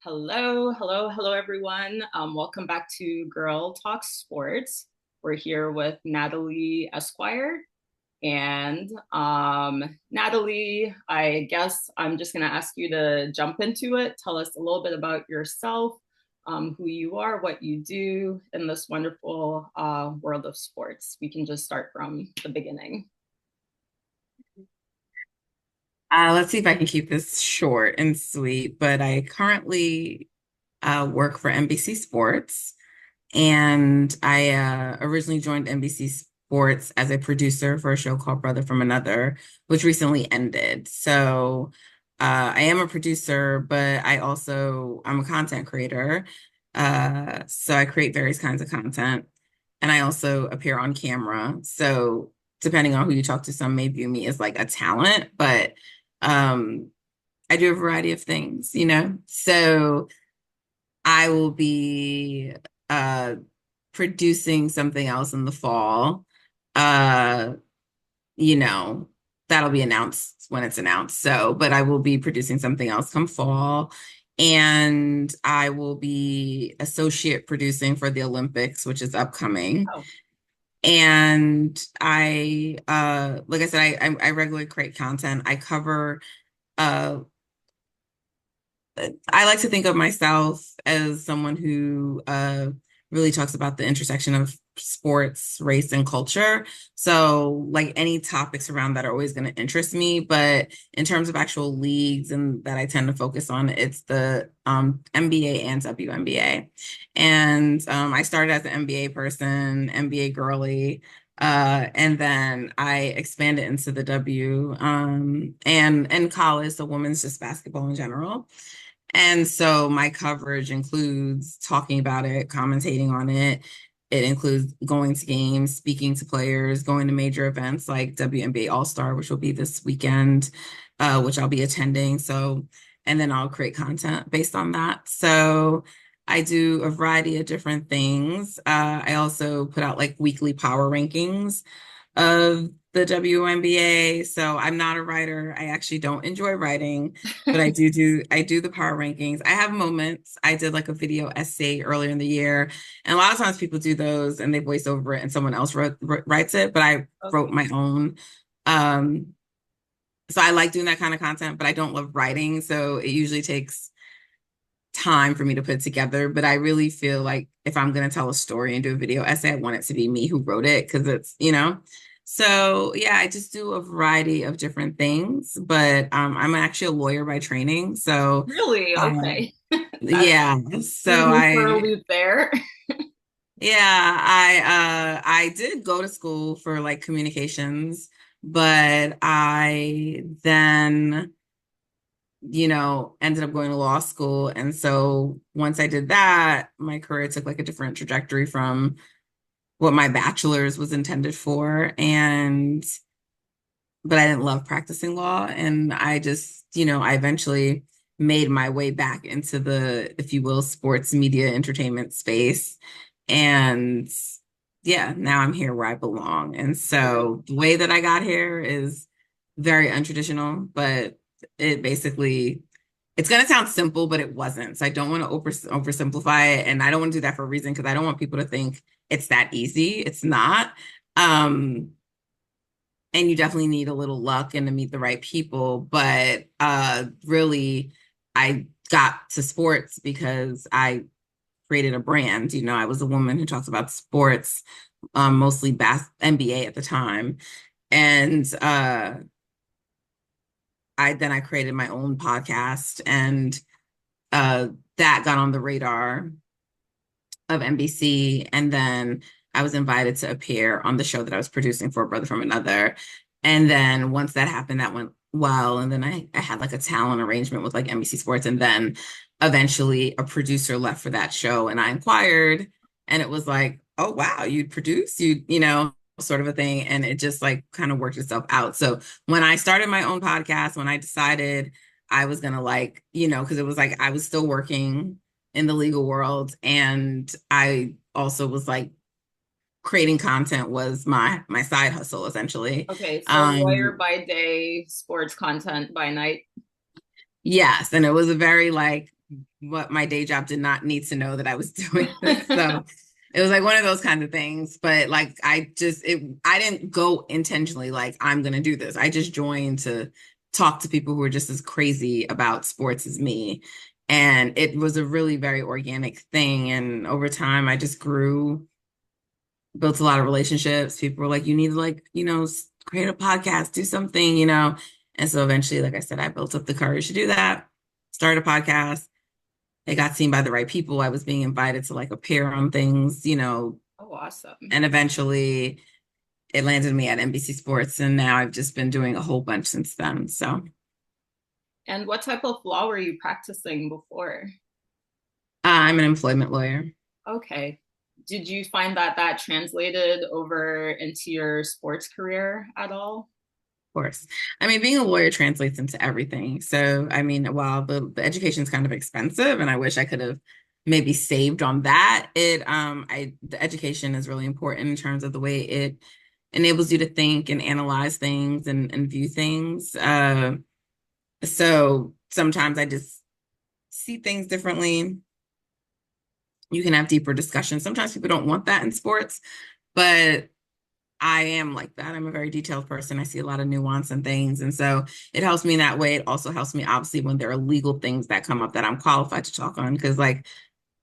Hello, everyone. Welcome back to Girl Talk Sports. We're here with Natalie Esquire. And Natalie, I guess I'm just going to ask you to jump into it. Tell us a little bit about yourself, who you are, what you do in this wonderful world of sports. We can just start from the beginning. Let's see if I can keep this short and sweet, but I currently work for NBC Sports, and I originally joined NBC Sports as a producer for a show called Brother from Another, which recently ended. So I am a producer, but I'm a content creator. So I create various kinds of content, and I also appear on camera. So depending on who you talk to, some may view me as like a talent, but um, I do a variety of things. So I will be uh producing something else in the fall. Uh, you know, that'll be announced when it's announced. So, but I will be producing something else come fall. And I will be associate producing for the Olympics, which is upcoming. Oh, And like I said, I regularly create content. Uh, I like to think of myself as someone who really talks about the intersection of sports, race, and culture. So, like any topics around that are always going to interest me. But in terms of actual leagues and that I tend to focus on, it's the NBA and WNBA. And I started as an NBA person, NBA girly. And then I expanded into the W and college, so women's just basketball in general. And so my coverage includes talking about it, commentating on it. It includes going to games, speaking to players, going to major events like WNBA All-Star, which will be this weekend, which I'll be attending. So, and then I'll create content based on that. So I do a variety of different things. I also put out like weekly power rankings of the WNBA. So I'm not a writer. I actually don't enjoy writing, but I do the power rankings. I have moments. I did like a video essay earlier in the year, and a lot of times people do those and they voice over it and someone else writes it, but I wrote okay. my own. Um, so I like doing that kind of content, but I don't love writing, so it usually takes time for me to put together. But I really feel like if I'm going to tell a story and do a video essay, I want it to be me who wrote it because it's. So yeah, I just do a variety of different things, but I'm actually a lawyer by training. So Really? um, Okay. That yeah, threw so me for a loop there. I did go to school for like communications, but I then ended up going to law school. And so once I did that, my career took like a different trajectory from what my bachelor's was intended for. But I didn't love practicing law. And I eventually made my way back into the, if you will, sports media entertainment space. And yeah, now I'm here where I belong. And Right. so the way that I got here is very untraditional, but it basically it's going to sound simple, but it wasn't. So I don't want to oversimplify it. And I don't want to do that for a reason because I don't want people to think it's that easy. It's not. Um, and you definitely need a little luck and to meet the right people. But really, I got to sports because I created a brand. I was a woman who talks about sports, mostly NBA at the time. And I created my own podcast, and uh, that got on the radar of NBC. And then I was invited to appear on the show that I was producing for Brother from Another. And then once that happened, that went well. And then I had like a talent arrangement with like NBC Sports. And then eventually a producer left for that show. And I inquired, and it was like, oh, wow, you'd produce, sort of a thing. And it just like kind of worked itself out. So when I started my own podcast, when I decided I was going to because it was like I was still working in the legal world, and I also was like creating content was my side hustle essentially. Okay, so lawyer um by day, sports content by night. yes, and it was a very like what my day job did not need to know that I was doing this. So it was like one of those kinds of things. But like I didn't go intentionally like I'm gonna do this. I just joined to talk to people who were just as crazy about sports as me. And it was a really very organic thing. And over time I just grew, built a lot of relationships. People were like, you need to like, create a podcast, do something, And so eventually, like I said, I built up the courage to do that, start a podcast. It got seen by the right people. I was being invited to like appear on things, Oh, awesome. and eventually it landed me at NBC Sports. And now I've just been doing a whole bunch since then. So And what type of law were you practicing before? I'm an employment lawyer. Okay. Did you find that that translated over into your sports career at all? Course. I mean, being a lawyer translates into everything. So, I mean, while the education is kind of expensive and I wish I could have maybe saved on that, the education is really important in terms of the way it enables you to think and analyze things and view things. So sometimes I just see things differently. You can have deeper discussions. Sometimes people don't want that in sports, but I am like that. I'm a very detailed person. I see a lot of nuance and things. And so it helps me in that way. It also helps me, obviously, when there are legal things that come up that I'm qualified to talk on. Because, like,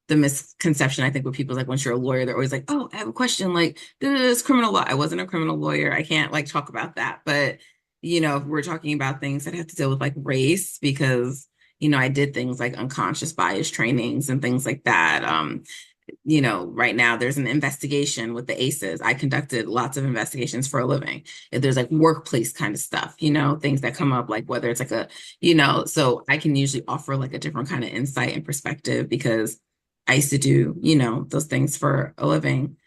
the misconception, I think, with people is like, once you're a lawyer, they're always like, oh, I have a question. Like, this criminal law. I wasn't a criminal lawyer. I can't, like, talk about that. But, if we're talking about things that have to deal with, like, race, because, I did things like unconscious bias trainings and things like that. Right now there's an investigation with the ACEs. I conducted lots of investigations for a living. If there's like workplace kind of stuff, things that come up, like whether it's like so I can usually offer like a different kind of insight and perspective because I used to do, those things for a living.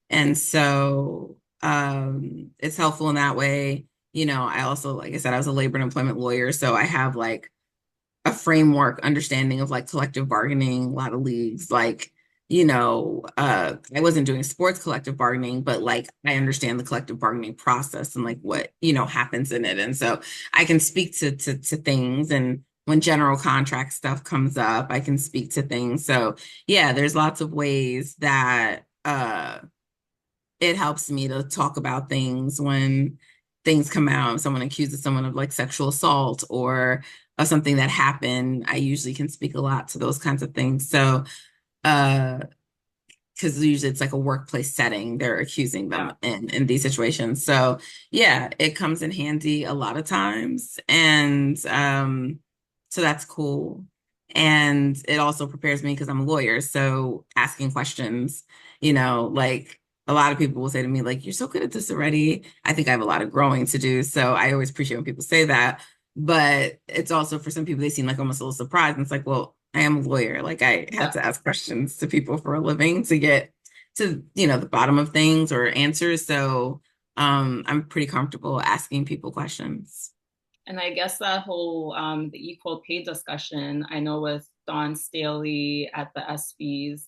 And so it's helpful in that way. I also, like I said, I was a labor and employment lawyer. So I have like a framework understanding of like collective bargaining, a lot of leagues, like, I wasn't doing sports collective bargaining, but like I understand the collective bargaining process and like what, happens in it. And so I can speak to things, and when general contract stuff comes up, I can speak to things. So yeah, there's lots of ways that it helps me to talk about things when things come out. Someone accuses someone of like sexual assault or something that happened. I usually can speak a lot to those kinds of things. So, uh, because usually it's like a workplace setting, they're accusing them Yeah. in these situations. So yeah, it comes in handy a lot of times. And so that's cool. And it also prepares me because I'm a lawyer. So asking questions, like a lot of people will say to me, like, you're so good at this already. I think I have a lot of growing to do. So I always appreciate when people say that. But it's also for some people, they seem like almost a little surprised. And it's like, well, I am a lawyer. Like I Yeah. had to ask questions to people for a living to get to, the bottom of things or answers. So I'm pretty comfortable asking people questions. And I guess that whole the equal pay discussion, I know with Dawn Staley at the ESPYs,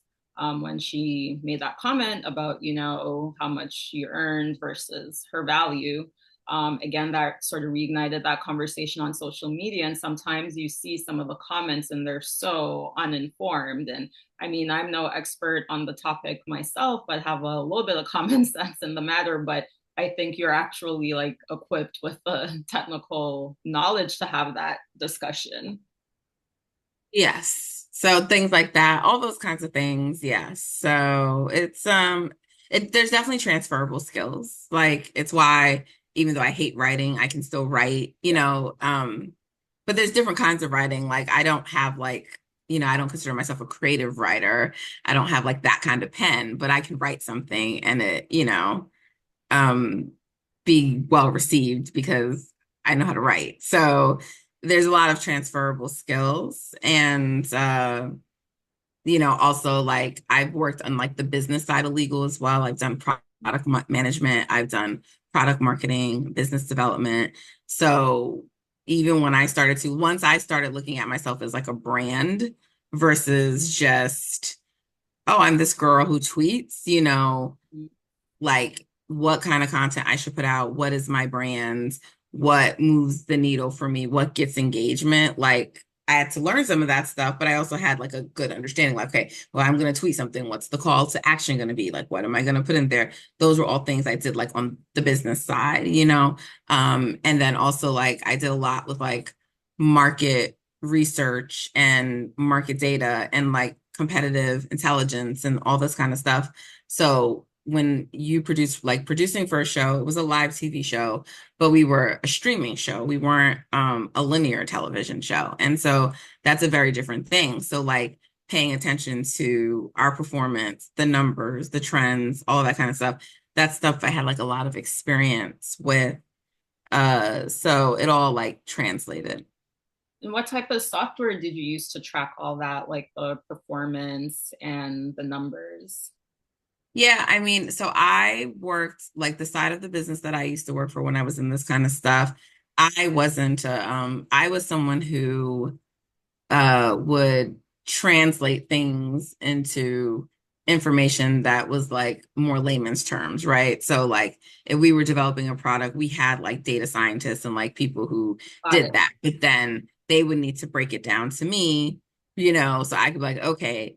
when she made that comment about, how much she earned versus her value. Again, that sort of reignited that conversation on social media. And sometimes you see some of the comments and they're so uninformed. And I mean, I'm no expert on the topic myself, but have a little bit of common sense in the matter. But I think you're actually like equipped with the technical knowledge to have that discussion. Yes. So things like that, all those kinds of things. Yes. So there's definitely transferable skills. Like it's why even though I hate writing, I can still write, Yeah. but there's different kinds of writing. Like I don't have like, I don't consider myself a creative writer. I don't have like that kind of pen, but I can write something and it, um, be well received because I know how to write. So there's a lot of transferable skills. And, also like I've worked on like the business side of legal as well. I've done product management, I've done product marketing, business development. So even when once I started looking at myself as like a brand versus just, oh, I'm this girl who tweets, like what kind of content I should put out, what is my brand, what moves the needle for me, what gets engagement. Like I had to learn some of that stuff, but I also had like a good understanding. Like, okay, well, I'm going to tweet something. What's the call to action going to be? Like, what am I going to put in there? Those were all things I did like on the business side, you know? And then also like I did a lot with like market research and market data and like competitive intelligence and all this kind of stuff. So when you produce like producing for a show, it was a live TV show, but we were a streaming show. We weren't a linear television show. And so that's a very different thing. So like paying attention to our performance, the numbers, the trends, all of that kind of stuff. That stuff I had like a lot of experience with. So it all like translated. And what type of software did you use to track all that, like the performance and the numbers? Yeah, I mean, so I worked like the side of the business that I used to work for when I was in this kind of stuff. I was someone who would translate things into information that was like more layman's terms, right? So like if we were developing a product, we had like data scientists and like people who Got did it. that, but then they would need to break it down to me, you know, so I could be like, okay,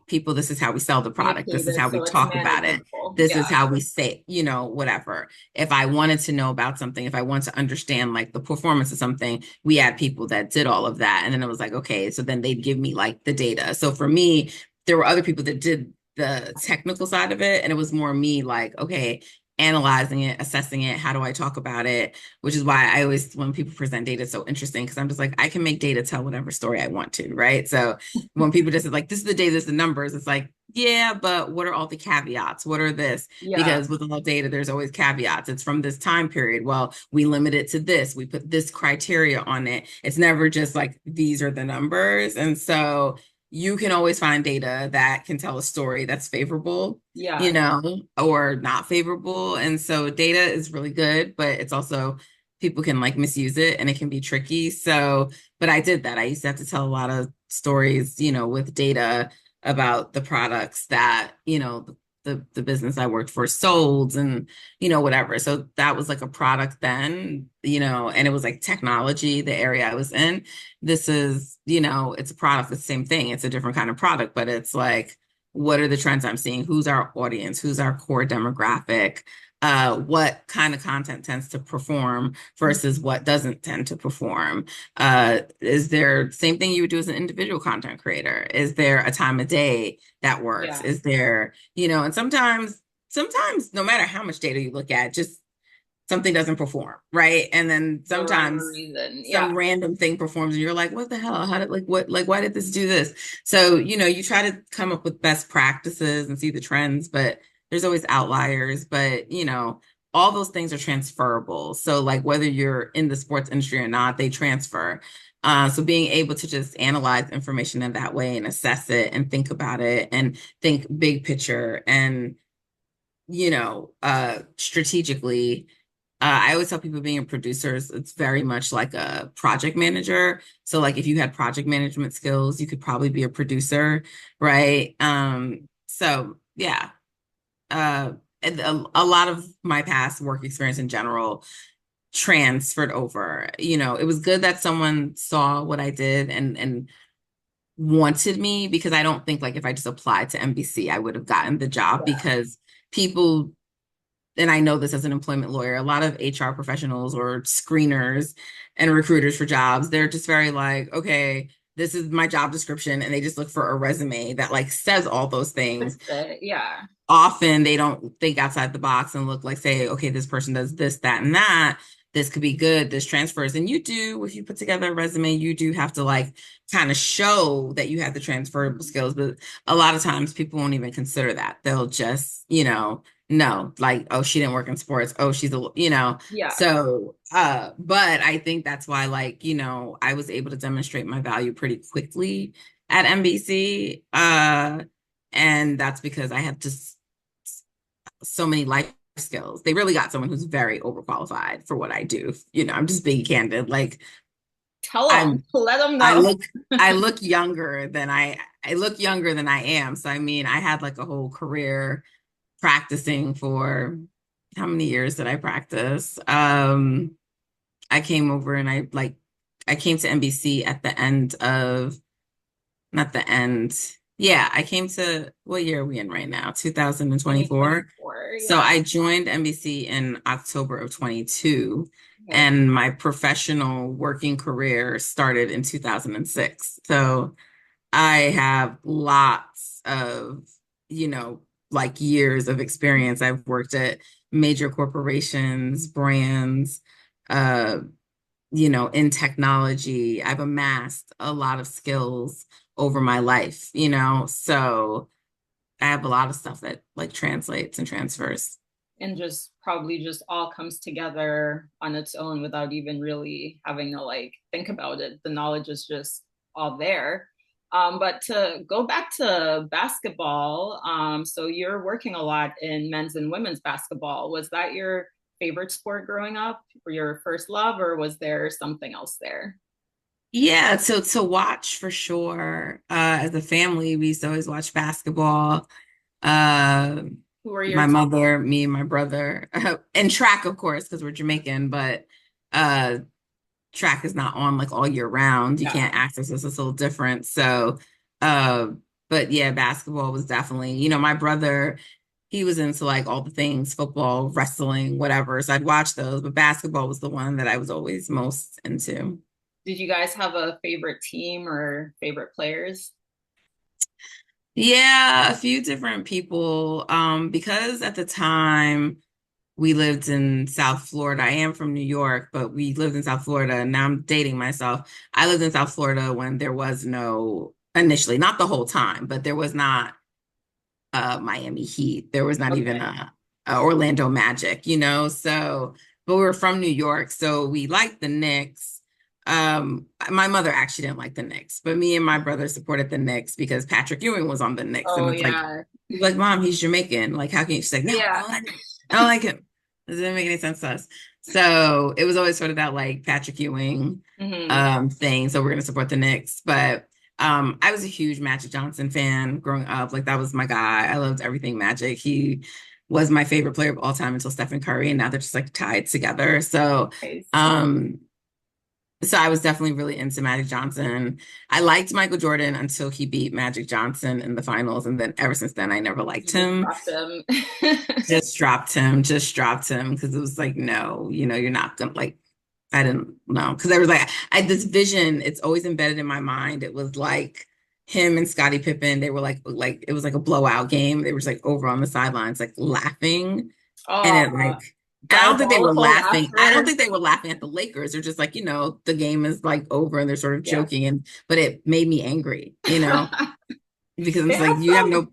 people, this is how we sell the product. This is Communicated how we so it's talk about it. manageable. This is Yeah. how we say, you know, whatever. If I wanted to know about something, if I want to understand like the performance of something, we had people that did all of that. And then it was like, okay, so then they'd give me like the data. So for me, there were other people that did the technical side of it. And it was more me like, okay, analyzing it, assessing it. How do I talk about it? Which is why I always, when people present data, it's so interesting because I'm just like, I can make data tell whatever story I want to, right? So when people just like, this is the data, this is the numbers, it's like, yeah, but what are all the caveats? What are this? Yeah. Because with all data, there's always caveats. It's from this time period. Well, we limit it to this. We put this criteria on it. It's never just like, these are the numbers. And so you can always find data that can tell a story that's favorable, you Yeah. know, or not favorable. And so data is really good, but it's also people can like misuse it and it can be tricky. So, but I did that. I used to have to tell a lot of stories, you know, with data about the products that, you know, the business I worked for sold and, you know, whatever. So that was like a product then, you know, and it was like technology, the area I was in. This is, you know, it's a product, the same thing. It's a different kind of product, but it's like, what are the trends I'm seeing? Who's our audience? Who's our core demographic? What kind of content tends to perform versus what doesn't tend to perform? Is there same thing you would do as an individual content creator? Is there a time of day that works? Yeah. Is there, you know, and sometimes no matter how much data you look at, just something doesn't perform, right? And then For whatever sometimes reason. Yeah. some random thing performs and you're like, what the hell? How did like what like why did this do this? So, you know, you try to come up with best practices and see the trends, but there's always outliers, but you know, all those things are transferable. So like whether you're in the sports industry or not, they transfer. So being able to just analyze information in that way and assess it and think about it and think big picture and you know, strategically. I always tell people being a producer it's very much like a project manager. So like if you had project management skills, you could probably be a producer, right? So yeah. Uh, and a lot of my past work experience in general transferred over. You know, it was good that someone saw what I did and wanted me because I don't think like if I just applied to NBC, I would have gotten the job Yeah. because people and I know this as an employment lawyer, a lot of HR professionals or screeners and recruiters for jobs, they're just very like, okay, this is my job description. And they just look for a resume that like says all those things. Fits it. Yeah. Often they don't think outside the box and look like, say, okay, this person does this, that, and that. This could be good. This transfers. And you do, if you put together a resume, you do have to like kind of show that you have the transferable skills. But a lot of times people won't even consider that. They'll just, you know, no, like, oh, she didn't work in sports. Oh, she's a, you know, Yeah. so, but I think that's why, like, you know, I was able to demonstrate my value pretty quickly at NBC. And that's because I have just so many life skills. They really got someone who's very overqualified for what I do. You know, I'm just being candid. Like Tell them. I'm Let them I know. look I look younger than I look younger than I am. So I mean, I had like a whole career practicing for how many years did I practice? I came over and I like I came to NBC at the end of, not the end. Yeah, I came to, what year are we in right now? 2024. 2024. So Yeah. I joined NBC in October of 22, Okay. and my professional working career started in 2006. So I have lots of, you know, like years of experience. I've worked at major corporations, brands, uh, in technology. I've amassed a lot of skills over my life, so I have a lot of stuff that like translates and transfers. And just probably just all comes together on its own without even really having to like think about it. The knowledge is just all there. But to go back to basketball, so you're working a lot in men's and women's basketball. Was that your favorite sport growing up, or your first love, or was there something else there? Yeah, so to watch for sure. As a family, we used to always watch basketball. Uh, Who were your my mother, me, and my brother, and track, of course, because we're Jamaican, but uh, track is not on like all year round. You yeah, can't access this. It's a little different. So, uh, but yeah, basketball was definitely, my brother, he was into like all the things, football, wrestling, whatever. So I'd watch those, but basketball was the one that I was always most into. did you guys have a favorite team or favorite players? Yeah, a few different people. Because at the time we lived in South Florida. I am from New York, but we lived in South Florida. And now I'm dating myself. I lived in South Florida when there was no, initially, not the whole time, but there was not Miami Heat. There was not even Okay. a Orlando Magic, So, but we were from New York, so we liked the Knicks. My mother actually didn't like the Knicks, but me and my brother supported the Knicks because Patrick Ewing was on the Knicks, and Oh it's like, yeah. Mom, he's Jamaican. Like, how can you? She's like, no, Yeah. I don't like him. It doesn't make any sense to us. So it was always sort of that like Patrick Ewing Hmm. thing. So we're gonna support the Knicks, but. I was a huge Magic Johnson fan growing up. Like that was my guy. I loved everything Magic. He was my favorite player of all time until Stephen Curry, and now they're just like tied together. Nice. So I was definitely really into Magic Johnson. I liked Michael Jordan until he beat Magic Johnson in the finals, and then ever since then, I never liked You just him. dropped them. Just dropped him because it was like, no, you're not gonna like. I didn't know because there was like I had this vision. It's always embedded in my mind. It was like him and Scottie Pippen. They were like it was like a blowout game. They were just like over on the sidelines, like laughing, and it Oh, like. And I don't think they were diabolical laughing. I don't laughter. think they were laughing at the Lakers. They're just like, the game is like over and they're sort of Yeah. joking. But it made me angry, because They it's like had you have some. no.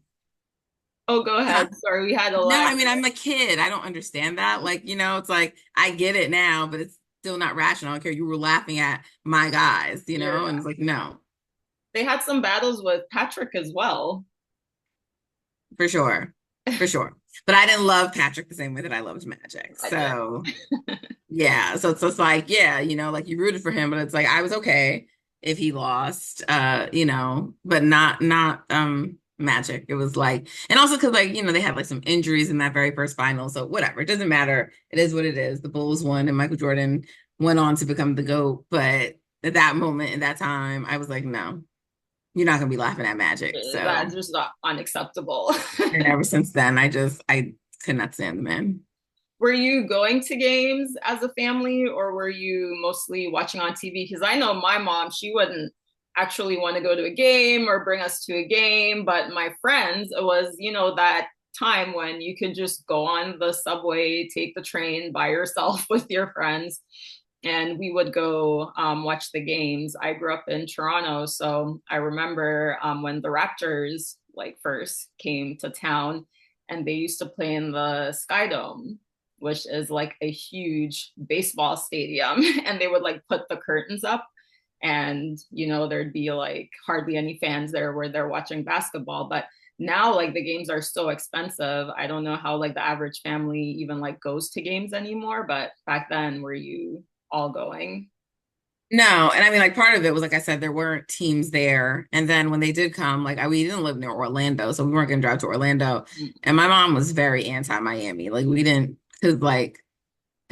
Oh, go Huh? ahead. Sorry, we had a No, lag. I mean, I'm a kid. I don't understand that. Like, it's like I get it now, but it's still not rational. I don't care. You were laughing at my guys, Your and it's guy. like, no, They had some battles with Patrick as well. for sure. For sure. But I didn't love Patrick the same way that I loved Magic. Magic. So yeah. So it's just like, yeah, like you rooted for him, but it's like I was okay if he lost, but not Magic. It was like, and also because like, they had like some injuries in that very first final. So whatever. It doesn't matter. It is what it is. The Bulls won and Michael Jordan went on to become the GOAT. But at that moment, in that time, I was like, no, you're not gonna be laughing at Magic. That's So just not unacceptable. and ever since then, I could not stand the man. Were you going to games as a family, or were you mostly watching on TV? Because I know my mom, she wouldn't actually want to go to a game or bring us to a game, but my friends, it was, that time when you could just go on the subway, take the train by yourself with your friends, and we would go watch the games. I grew up in Toronto, so I remember when the Raptors like first came to town, and they used to play in the Sky Dome, which is like a huge baseball stadium, and they would like put the curtains up, and there'd be like hardly any fans there where they're watching basketball. But now like the games are so expensive. I don't know how like the average family even like goes to games anymore, but back then were you all going? No, and I mean, like part of it was like I said, there weren't teams there, and then when they did come, like we didn't live near Orlando, so we weren't gonna drive to Orlando. And my mom was very anti-Miami. Like we didn't, because like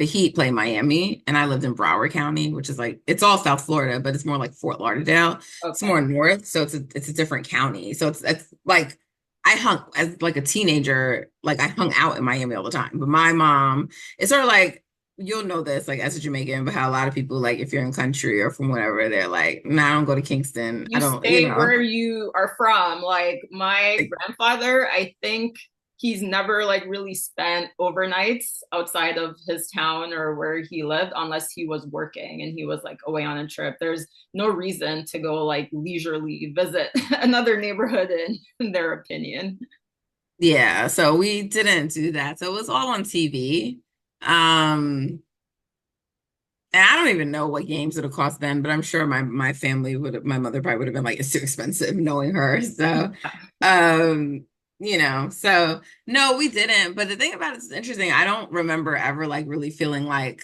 the Heat play Miami, and I lived in Broward County, which is like it's all South Florida, but it's more like Fort Lauderdale. It's more Okay. north, so it's a different county. So it's like I hung as like a teenager, like I hung out in Miami all the time. But my mom, it's sort of like you'll know this, like as a Jamaican, but how a lot of people like if you're in country or from whatever, they're like, nah, I don't go to Kingston. I You don't, stay where you are from. Like my like, grandfather, I think he's never like really spent overnights outside of his town or where he lived unless he was working and he was like away on a trip. There's no reason to go like leisurely visit another neighborhood in their opinion. yeah. So we didn't do that. So it was all on TV. Um, And I don't even know what games it would cost then, but I'm sure my family would have, my mother probably would have been like, it's too expensive knowing her. So, um, so no, we didn't. But the thing about it is interesting. I don't remember ever like really feeling like,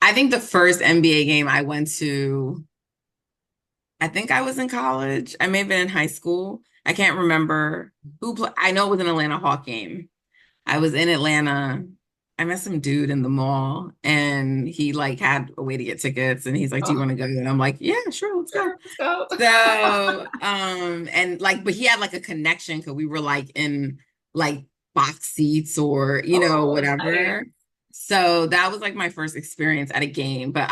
I think the first NBA game I went to, I think I was in college. I may have been in high school. I can't remember who play. I know it was an Atlanta Hawk game. I was in Atlanta. I met some dude in the mall and he like had a way to get tickets and he's like, "Do you Oh, want to go?" And I'm like, "Yeah, sure, let's go." sure, let's go. So, and like, but he had like a connection because we were like in like box seats or, Oh, nice. whatever. So that was like my first experience at a game. But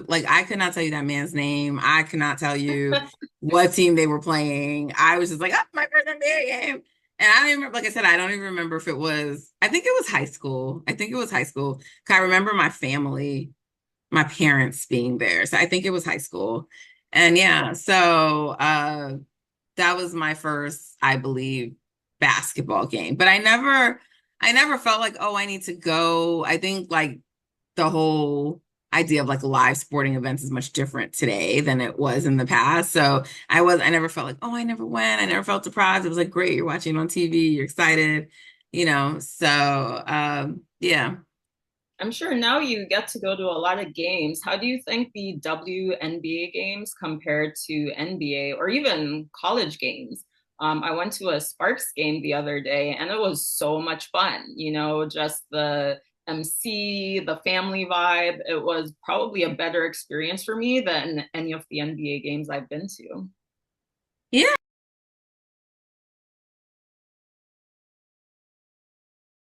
like, I could not tell you that man's name. I could not tell you what team they were playing. I was just like, oh, my first NBA game. And I don't even remember, like I said, I don't even remember if it was, I think it was high school. I think it was high school. 'Cause I remember my family, my parents being there. So I think it was high school. And yeah, so that was my first, I believe, basketball game. But I never felt like, oh, I need to go. I think like the whole idea of like live sporting events is much different today than it was in the past. So I never felt like, oh, I never went. I never felt deprived. It was like, great, you're watching on TV, you're excited, So yeah. I'm sure now you get to go to a lot of games. How do you think the WNBA games compare to NBA or even college games? I went to a Sparks game the other day and it was so much fun, just the MC, the family vibe. It was probably a better experience for me than any of the NBA games I've been to.